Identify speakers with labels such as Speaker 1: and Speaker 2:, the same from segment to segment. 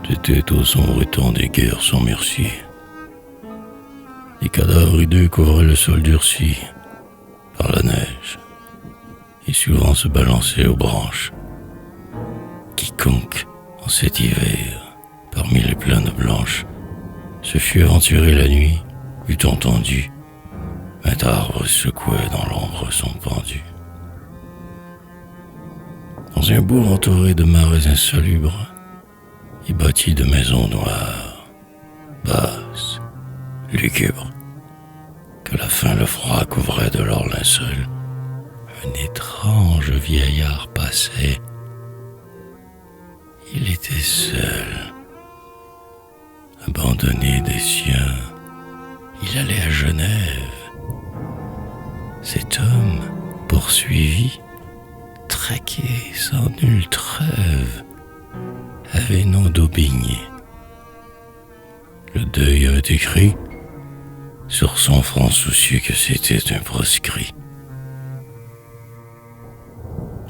Speaker 1: C'était au sombre temps des guerres sans merci. Les cadavres hideux couvraient le sol durci par la neige et souvent se balançaient aux branches. Quiconque, en cet hiver, parmi les plaines blanches, se fut aventuré la nuit, eût entendu un arbre secouait dans l'ombre son pendu. Dans un bourg entouré de marais insalubres, il bâtit de maisons noires, basses, lugubres, que la faim, le froid couvrait de leurs linceuls. Un étrange vieillard passait. Il était seul, abandonné des siens. Il allait à Genève. Cet homme, poursuivi, traqué sans nulle trêve, avait nom d'Aubigné. Le deuil avait écrit sur son front soucieux que c'était un proscrit.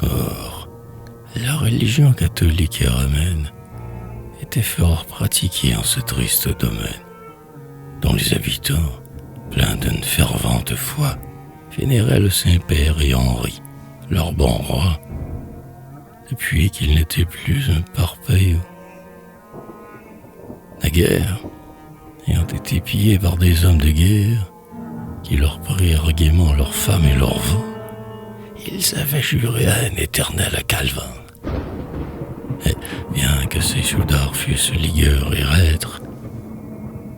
Speaker 1: Or, la religion catholique et romaine était fort pratiquée en ce triste domaine, dont les habitants, pleins d'une fervente foi, vénéraient le Saint-Père et Henri, leur bon roi, depuis qu'il n'était plus un parpaillot. Naguère, ayant été pillés par des hommes de guerre, qui leur prirent gaiement leurs femmes et leurs veaux, ils avaient juré à un éternel calvin. Et bien que ces choudards fussent ligueurs et reîtres,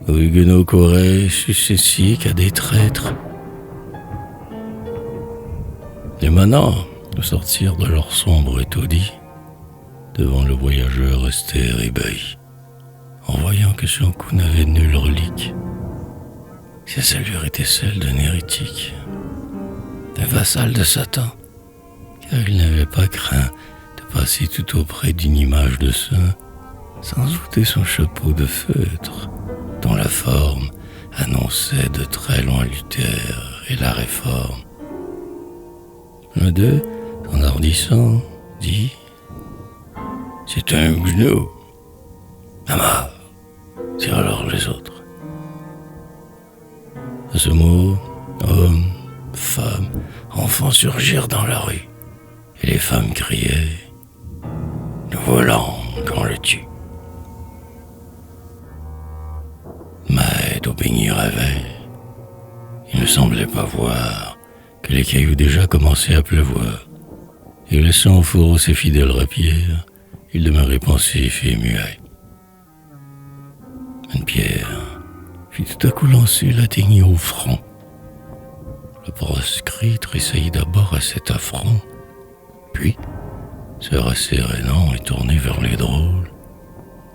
Speaker 1: aux huguenots couraient successifs qu'à des traîtres. Les manants, au sortir de leur sombre étourdie, devant le voyageur restèrent ébahis, en voyant que son cou n'avait nulle relique. Ses allures étaient celles d'un hérétique, d'un vassal de Satan, car il n'avait pas craint de passer tout auprès d'une image de saint, sans ôter son chapeau de feutre, dont la forme annonçait de très loin Luther et la Réforme. L'un d'eux, s'enhardissant, dit « C'est un huguenot. » À mort, dirent alors les autres. À ce mot, hommes, femmes, enfants surgirent dans la rue, et les femmes criaient « Nous voilà qu'on le tue. » Mais d'Aubigny rêvait. Il ne semblait pas voir que les cailloux déjà commençaient à pleuvoir, et laissant au fourreau ses fidèles rapières, il demeurait pensif et muet. Une pierre fut tout à coup lancée, l'atteignit au front. Le proscrit tressaillit d'abord à cet affront, puis, se rassérénant et tourné vers les drôles,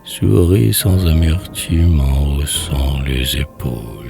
Speaker 1: sourit sans amertume en haussant les épaules.